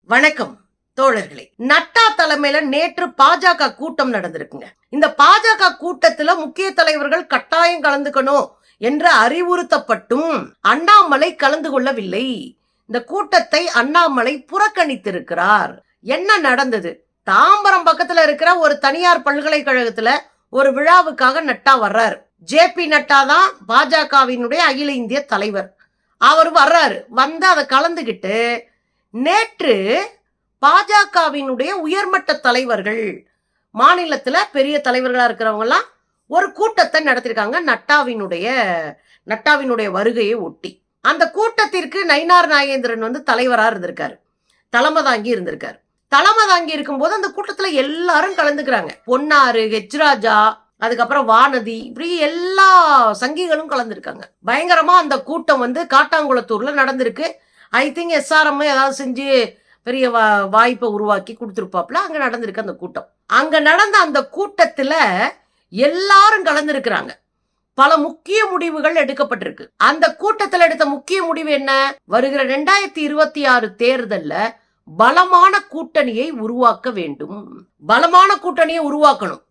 வணக்கம் தோழர்களே. நட்டா தலைமையில நேற்று பாஜக கூட்டம் நடந்திருக்குங்க. இந்த பாஜக கூட்டத்துல முக்கிய தலைவர்கள் கட்டாயம் கலந்துக்கணும் என்று அறிவுறுத்தப்பட்டும் அண்ணாமலை கலந்து கொள்ளவில்லை. இந்த கூட்டத்தை அண்ணாமலை புறக்கணித்திருக்கிறார். என்ன நடந்தது? தாம்பரம் பக்கத்துல இருக்கிற ஒரு தனியார் பல்கலைக்கழகத்துல ஒரு விழாவுக்காக நட்டா வர்றாரு. ஜே.பி. நட்டா தான் பாஜகவினுடைய அகில இந்திய தலைவர். அவர் வர்றாரு. வந்து அதை கலந்துகிட்டு நேற்று பாஜகவினுடைய உயர்மட்ட தலைவர்கள், மாநிலத்துல பெரிய தலைவர்களா இருக்கிறவங்க எல்லாம் ஒரு கூட்டத்தை நடத்திருக்காங்க நட்டாவினுடைய வருகையை ஒட்டி. அந்த கூட்டத்திற்கு நயினார் நாகேந்திரன் வந்து தலைவரா இருந்திருக்காரு, தலைமை தாங்கி இருந்திருக்காரு. தலைமை தாங்கி இருக்கும்போது அந்த கூட்டத்துல எல்லாரும் கலந்துக்கிறாங்க. பொன்னாரு, ஹெச்ராஜா, அதுக்கப்புறம் வானதி, இப்படி எல்லா சங்கிகளும் கலந்துருக்காங்க. பயங்கரமா அந்த கூட்டம் வந்து காட்டாங்குளத்தூர்ல நடந்திருக்கு. ஐ திங்க் SRM ஏதாவது செஞ்சு பெரிய வாய்ப்பை உருவாக்கி கொடுத்துருப்பாப்ல. அங்க நடந்திருக்கு அந்த கூட்டம். அங்க நடந்த அந்த கூட்டத்துல எல்லாரும் கலந்துருக்கிறாங்க. பல முக்கிய முடிவுகள் எடுக்கப்பட்டிருக்கு. அந்த கூட்டத்தில் எடுத்த முக்கிய முடிவு என்ன? வருகிற 2026 தேர்தல்ல பலமான கூட்டணியை உருவாக்க வேண்டும். பலமான கூட்டணியை உருவாக்கணும்.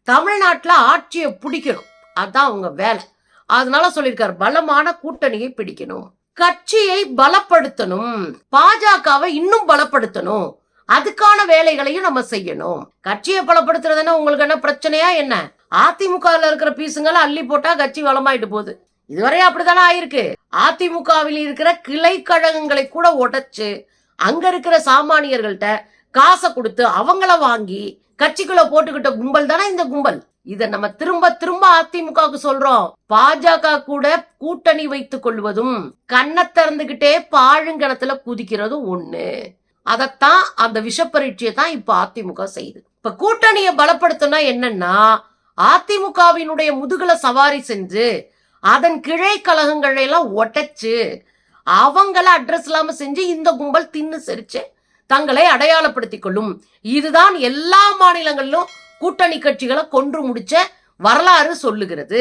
தமிழ்நாட்டுல ஆட்சியை பிடிக்கணும். அதான் அவங்க வேலை. அதனால சொல்லியிருக்காரு, பலமான கூட்டணியை பிடிக்கணும், கட்சியை பலப்படுத்தணும், பாஜகவை இன்னும் பலப்படுத்தணும், அதுக்கான வேலைகளையும் நம்ம செய்யணும். கட்சியை பலப்படுத்துறதுன்னா உங்களுக்கு என்ன பிரச்சனையா என்ன? அதிமுகவில் இருக்கிற பீசுங்களை அள்ளி போட்டா கட்சி வளமாயிட்டு போகுது. இதுவரை அப்படித்தானே ஆயிருக்கு. அதிமுகவில் இருக்கிற கிளை கழகங்களை கூட உடைச்சு அங்க இருக்கிற சாமானியர்கள்ட்ட காசை கொடுத்து அவங்கள வாங்கி கட்சிக்குள்ள போட்டுக்கிட்ட கும்பல் தானே இந்த கும்பல். இத நம்ம திரும்ப திரும்ப அதிமுகவுக்கு சொல்றோம். பாஜக கூட கூட்டணி வைத்துக் கொள்வதும் கண்ணை திறந்துகிட்டே பாழுங்கணத்துல குதிக்கிறதும் ஒண்ணு. அதத்தான் அந்த விஷப்பரீட்சையை தான் இப்ப அதிமுக செய்யுது. இப்ப கூட்டணியை பலப்படுத்தினா என்னன்னா, அதிமுகவினுடைய முதுகுல சவாரி செஞ்சு அதன் கிளை கழகங்களை எல்லாம் ஒட்டச்சு அவங்கள அட்ரஸ் இல்லாம செஞ்சு இந்த கும்பல் தின்னு செரிச்சு தங்களை அடையாளப்படுத்திக் கொள்ளும். இதுதான் எல்லா மாநிலங்களிலும் கூட்டணி கட்சிகளை கொன்று முடிச்ச வரலாறு சொல்லுகிறது.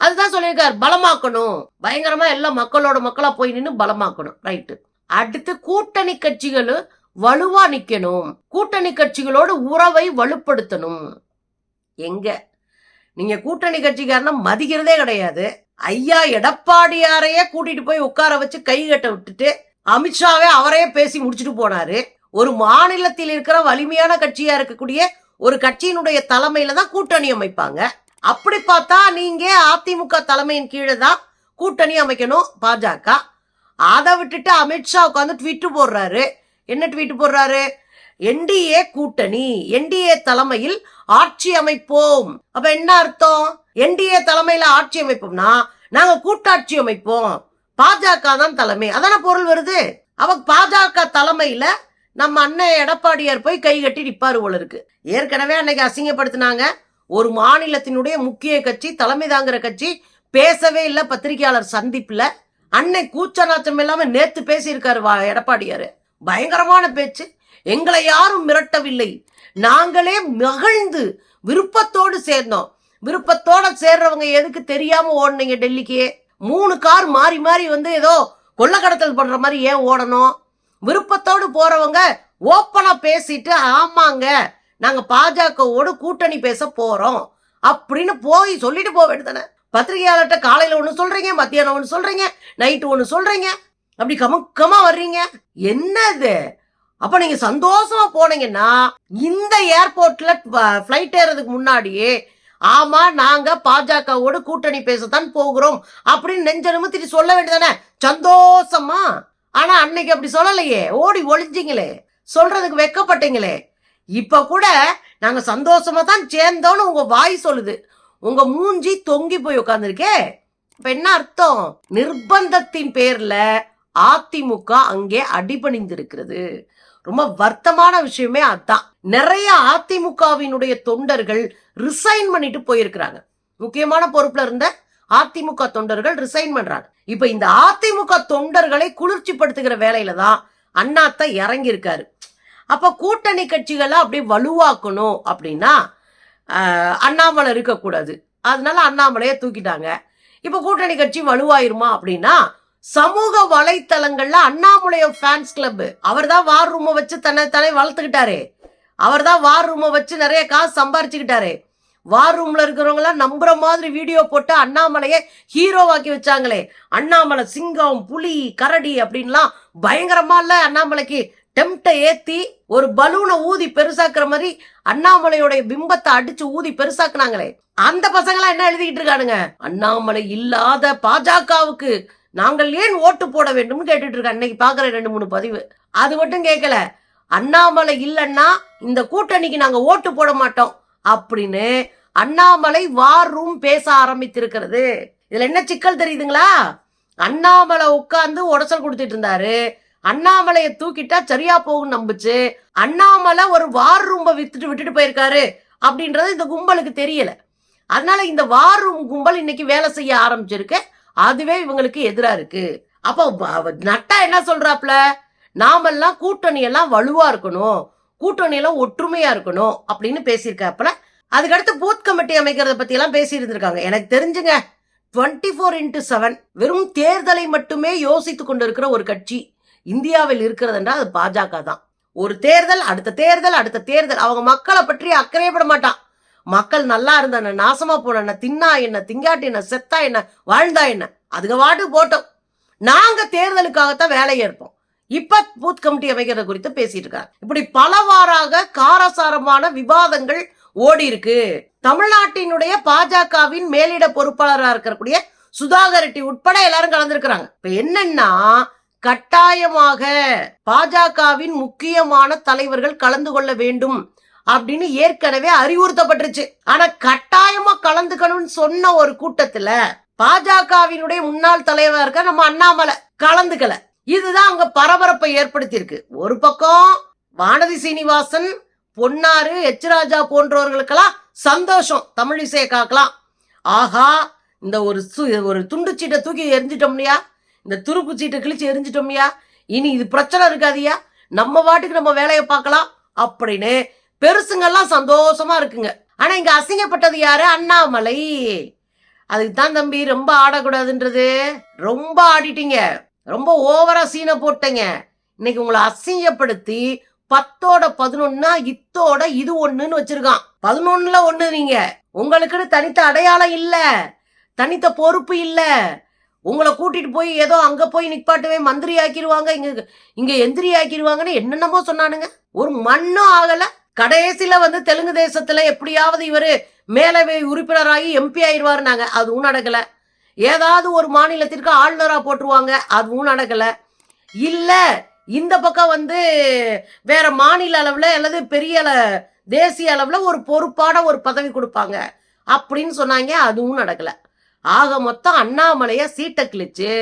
அதுதான் சொல்லியிருக்காரு, பலமாக்கணும், பயங்கரமா எல்லாம் மக்களோட மக்களா போய் நின்று பலமாக்கணும். ரைட்டு. அடுத்து கூட்டணி கட்சிகள் வலுவா நிக்கணும், கூட்டணி கட்சிகளோட உறவை வலுப்படுத்தணும். எங்க நீங்க கூட்டணி கட்சிக்காரன மதிக்கிறதே கிடையாது. ஐயா எடப்பாடியாரையே கூட்டிட்டு போய் உட்கார வச்சு கை கட்ட விட்டுட்டு அமித்ஷாவே அவரையே பேசி முடிச்சுட்டு போனாரு. ஒரு மாநிலத்தில் இருக்கிற வலிமையான கட்சியா இருக்கக்கூடிய ஒரு கட்சியினுடைய தலைமையில தான் கூட்டணி அமைப்பாங்க. அப்படி பார்த்தா நீங்க அதிமுக தலைமையின் கீழே தான் கூட்டணி அமைக்கணும் பாஜக. அதை விட்டுட்டு அமித்ஷா உட்காந்து ட்வீட் போடுறாரு. என்ன ட்வீட் போடுறாரு? NDA கூட்டணி, NDA தலைமையில் ஆட்சி அமைப்போம். அப்ப என்ன அர்த்தம்? NDA தலைமையில ஆட்சி அமைப்போம்னா நாங்க கூட்டாட்சி அமைப்போம், பாஜக தான் தலைமை, அதான பொருள் வருது. அவ பாஜக தலைமையில நம்ம அண்ணன் எடப்பாடியார் போய் கை கட்டி நிப்பாரு போல இருக்கு. ஏற்கனவே அன்னைக்கு அசிங்கப்படுத்தினாங்க. ஒரு மாநிலத்தினுடைய முக்கிய கட்சி, தலைமை தாங்குற கட்சி பேசவே இல்லை பத்திரிகையாளர் சந்திப்புல. அன்னை கூச்ச நாச்சம் இல்லாம நேத்து பேசியிருக்காரு எடப்பாடியாரு. பயங்கரமான பேச்சு. எங்களை யாரும் மிரட்டவில்லை, நாங்களே மகிழ்ந்து விருப்பத்தோடு சேர்ந்தோம். விருப்பத்தோட சேர்றவங்க எதுக்கு தெரியாம ஓடுனீங்க டெல்லிக்கு? 3 கார் மாறி மாறி வந்து ஏதோ கொள்ளக்கடத்தல் பண்ற மாதிரி ஏன் ஓடணும்? விருப்பத்தோடு போறவங்க ஓப்பனா பேசிட்டு ஆமாங்க நாங்க பாஜகவோடு கூட்டணி பேச போறோம் அப்படின்னு போய் சொல்லிட்டு போக வேண்டியதானே. பத்திரிகையாளர்கிட்ட காலையில ஒண்ணு சொல்றீங்க, மத்தியானம் ஒண்ணு சொல்றீங்க, நைட்டு ஒண்ணு சொல்றீங்க, அப்படி கமுக்கமா வர்றீங்க. என்னது? அப்ப நீங்க சந்தோஷமா போனீங்கன்னா இந்த ஏர்போர்ட்ல பிளைட் ஏறதுக்கு முன்னாடியே ஆமா நாங்க பாஜகவோடு கூட்டணி பேசத்தான் போகிறோம் அப்படின்னு நெஞ்ச நிமித்திட்டு சொல்ல வேண்டியதானே சந்தோஷமா. ஆனா அன்னைக்கு அப்படி சொல்லலையே, ஓடி ஒளிஞ்சிங்களே, சொல்றதுக்கு வெக்கப்பட்டீங்களே. இப்ப கூட நாங்க சந்தோஷமா தான் சேர்ந்தோன்னு உங்க வாய் சொல்லுது, உங்க மூஞ்சி தொங்கி போய் உட்கார்ந்துருக்கே. இப்ப என்ன அர்த்தம்? நிர்பந்தத்தின் பேர்ல அதிமுக அங்கே அடிபணிந்திருக்கிறது. ரொம்ப வருத்தமான விஷயமே அதான். நிறைய அதிமுகவினுடைய தொண்டர்கள் ரிசைன் பண்ணிட்டு போயிருக்கிறாங்க. முக்கியமான பொறுப்புல இருந்த அதிமுக தொண்டர்கள் ரிசைன் பண்றாங்க. இப்ப இந்த அதிமுக தொண்டர்களை குளிர்ச்சிப்படுத்துகிற வேலையில தான் அண்ணாத்த இறங்கி இருக்காரு. அப்ப கூட்டணி கட்சிகளை அப்படியே வலுவாக்கணும் அப்படின்னா அண்ணாமலை இருக்கக்கூடாது. அதனால அண்ணாமலையை தூக்கிட்டாங்க. இப்ப கூட்டணி கட்சி வலுவாயிருமா அப்படின்னா சமூக வலைத்தளங்கள்ல அண்ணாமலைய ஃபேன்ஸ் கிளப், அவர் தான் வார் ரூமை வச்சு தன்னை வளர்த்துக்கிட்டாரு. அவர் தான் வார் ரூமை வச்சு நிறைய காசு சம்பாரிச்சுக்கிட்டாரு. வார் ரூம்ல இருக்கிறவங்களாம் நம்புற மாதிரி வீடியோ போட்டு அண்ணாமலையை ஹீரோவாக்கி வச்சாங்களே. அண்ணாமலை சிங்கம், புலி, கரடி அப்படின்லாம் பயங்கரமா இல்ல அண்ணாமலைக்கு டெம்ட்டை ஏத்தி ஒரு பலூனை ஊதி பெருசாக்குற மாதிரி அண்ணாமலையோட பிம்பத்தை அடிச்சு ஊதி பெருசாக்குனாங்களே. அந்த பசங்களாம் என்ன எழுதிக்கிட்டு இருக்கானுங்க, அண்ணாமலை இல்லாத பாஜகவுக்கு நாங்கள் ஏன் ஓட்டு போட வேண்டும்னு கேட்டுட்டு இருக்காங்க. இன்னைக்கு பாக்குற 2-3 பதிவு. அது மட்டும் கேட்கல, அண்ணாமலை இல்லைன்னா இந்த கூட்டணிக்கு நாங்க ஓட்டு போட மாட்டோம் அப்படின்னு அண்ணாமலை வார் ரூம் பேச ஆரம்பித்திருக்கிறது. இதுல என்ன சிக்கல் தெரியுதுங்களா? அண்ணாமலை உட்கார்ந்து உடசல் கொடுத்துட்டு இருந்தாரு. அண்ணாமலையை தூக்கிட்டா சரியா போகும் நம்புச்சு. அண்ணாமலை ஒரு வார் ரூம்ப விட்டுட்டு போயிருக்காரு அப்படின்றது இந்த கும்பலுக்கு தெரியல. அதனால இந்த வார் ரூம் கும்பல் இன்னைக்கு வேலை செய்ய ஆரம்பிச்சிருக்கு. அதுவே இவங்களுக்கு எதிரா இருக்கு. அப்ப நட்டா என்ன சொல்றாப்ல, நாமெல்லாம் கூட்டணி எல்லாம் வலுவா இருக்கணும், கூட்டணி எல்லாம் ஒற்றுமையா இருக்கணும் அப்படின்னு பேசியிருக்காப்புல. அதுக்கடுத்து பூத் கமிட்டி அமைக்கிறத பத்தி எல்லாம் பேசி இருந்திருக்காங்க. எனக்கு தெரிஞ்சுங்க 24x7 வெறும் தேர்தலை மட்டுமே யோசித்துக் கொண்டிருக்கிற ஒரு கட்சி இந்தியாவில் இருக்கிறது என்றால் அது பாஜக தான். ஒரு தேர்தல் அடுத்த தேர்தல் அடுத்த தேர்தல். அவங்க மக்களை பற்றி அக்கறையப்பட மாட்டான். மக்கள் நல்லா இருந்த என்ன, நாசமா போன என்ன, தின்னா என்ன, திங்காட்டி என்ன, செத்தா என்ன, வாழ்ந்தா என்ன, அதுக்கு வாட்டு போட்டோம். நாங்க தேர்தலுக்காகத்தான் வேலையை ஏற்போம். இப்ப பூத் கமிட்டி அமைக்கிறது குறித்து பேசிட்டு இருக்காங்க. இப்படி பலவாறாக காரசாரமான விவாதங்கள் ஓடி இருக்கு. தமிழ்நாட்டினுடைய பாஜகவின் மேலிட பொறுப்பாளராக இருக்கக்கூடிய சுதாகர் ரெட்டி உட்பட எல்லாரும் கலந்துருக்கிறாங்க. இப்ப என்னன்னா, கட்டாயமாக பாஜகவின் முக்கியமான தலைவர்கள் கலந்து கொள்ள வேண்டும் அப்படின்னு ஏற்கனவே அறிவுறுத்தப்பட்டுருச்சு. ஆனா கட்டாயமா கலந்துக்கணும்னு சொன்ன ஒரு கூட்டத்துல பாஜகவினுடைய முன்னாள் தலைவராக இருக்க நம்ம அண்ணாமலை கலந்துக்கல. இதுதான் அங்க பரபரப்பை ஏற்படுத்தி இருக்கு. ஒரு பக்கம் வானதி சீனிவாசன், பொன்னாரு, எச் ராஜா போன்றவர்களுக்கெல்லாம் சந்தோஷம், தமிழிசையை காக்கலாம். ஆஹா, இந்த ஒரு துண்டு சீட்டை தூக்கி எரிஞ்சிட்டோம்யா, இந்த துருப்பு சீட்டை கிழிச்சு எரிஞ்சிட்டோம்யா, இனி இது பிரச்சனை இருக்காதியா, நம்ம வாட்டுக்கு நம்ம வேலையை பார்க்கலாம் அப்படின்னு பெருசுங்கெல்லாம் சந்தோஷமா இருக்குங்க. ஆனா இங்க அசிங்கப்பட்டது யாரு? அண்ணாமலை. அதுக்கு தான் தம்பி ரொம்ப ஆடக்கூடாதுன்றது. ரொம்ப ஆடிட்டீங்க, ரொம்ப ஓவரா சீனை போட்டீங்க. இன்னைக்கு உங்களை அசிங்கப்படுத்தி 10ஓட 11 இத்தோட இது ஒண்ணுன்னு வச்சிருக்கான். 11ல 1 நீங்க. உங்களுக்குன்னு தனித்த அடையாளம் இல்ல, தனித்த பொறுப்பு இல்ல. உங்களை கூட்டிட்டு போய் ஏதோ அங்க போய் நிப்பாட்டுவே மந்திரி ஆக்கிடுவாங்க, இங்க எந்திரி ஆக்கிடுவாங்கன்னு என்னென்னமோ சொன்னானுங்க. ஒரு மண்ணும் ஆகல. கடைசியில தெலுங்கு தேசத்துல எப்படியாவது இவரு மேலவை உறுப்பினராகி எம்பி ஆயிடுவாருனாங்க. அதுவும் நடக்கல. ஏதாவது ஒரு மாநிலத்திற்கு ஆளுநரா போட்டுருவாங்க. அதுவும் நடக்கல. இல்ல இந்த பக்கம் வேற மாநில அளவுல அல்லது பெரிய தேசிய அளவுல ஒரு பொறுப்பான ஒரு பதவி கொடுப்பாங்க அப்படின்னு சொன்னாங்க. அதுவும் நடக்கல. ஆக மொத்தம் அண்ணாமலைய சீட்டை கிழிச்சு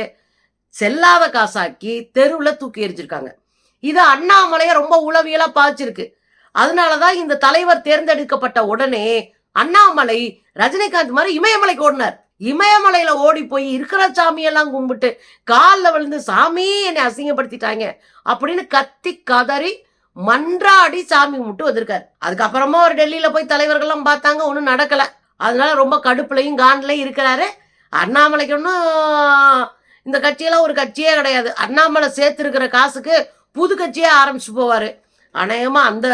செல்லாத காசாக்கி தெருவுல தூக்கி எரிஞ்சிருக்காங்க. இது அண்ணாமலைய ரொம்ப உளவியலா பாய்ச்சிருக்கு. அதனாலதான் இந்த தலைவர் தேர்ந்தெடுக்கப்பட்ட உடனே அண்ணாமலை ரஜினிகாந்த் மாதிரி இமயமலைக்கு ஓடினார். இமயமலையில ஓடி போய் இருக்கிற சாமியெல்லாம் கும்பிட்டு காலில் விழுந்து, சாமி என்னை அசிங்கப்படுத்திட்டாங்க அப்படின்னு கத்தி கதறி மன்றாடி சாமி கும்பிட்டு வந்திருக்காரு. அதுக்கப்புறமா ஒரு டெல்லியில போய் தலைவர்கள்லாம் பார்த்தாங்க, ஒன்றும் நடக்கல. அதனால ரொம்ப கடுப்புலையும் காண்டிலையும் இருக்கிறாரு. அண்ணாமலைக்கு ஒன்றும் இந்த கட்சியெல்லாம் ஒரு கட்சியே கிடையாது. அண்ணாமலை சேர்த்திருக்கிற காசுக்கு புது கட்சியே ஆரம்பிச்சு போவாரு. அநேகமா அந்த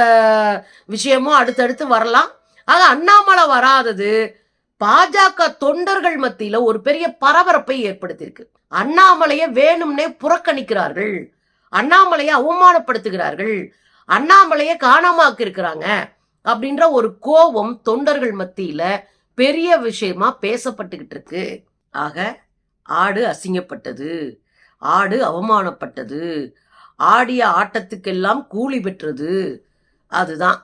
விஷயமும் அடுத்தடுத்து வரலாம். ஆக அண்ணாமலை வராதது பாஜக தொண்டர்கள் மத்தியில ஒரு பெரிய பரபரப்பை ஏற்படுத்தியிருக்கு. அண்ணாமலையை வேணும்னே புறக்கணிக்கிறார்கள், அண்ணாமலையை அவமானப்படுத்துகிறார்கள், அண்ணாமலையை காணாமாக்கி இருக்கிறாங்க அப்படின்ற ஒரு கோபம் தொண்டர்கள் மத்தியில பெரிய விஷயமா பேசப்பட்டுக்கிட்டு இருக்கு. ஆக ஆடு அசிங்கப்பட்டது, ஆடு அவமானப்பட்டது, ஆடிய ஆட்டத்துக்கெல்லாம் கூலி பெற்றது. அதுதான்.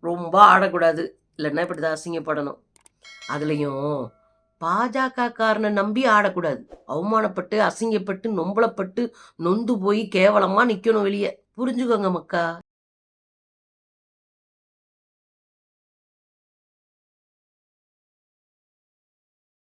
ரொம்ப ஆடக்கூடாது, இல்லைன்னா இப்படிதான் அசிங்கப்படணும். அதுலயும் பாஜக காரனை நம்பி ஆடக்கூடாது. அவமானப்பட்டு அசிங்கப்பட்டு நொம்பலப்பட்டு நொந்து போய் கேவலமா நிக்கணும் வெளியே. புரிஞ்சுக்கோங்க மக்கா.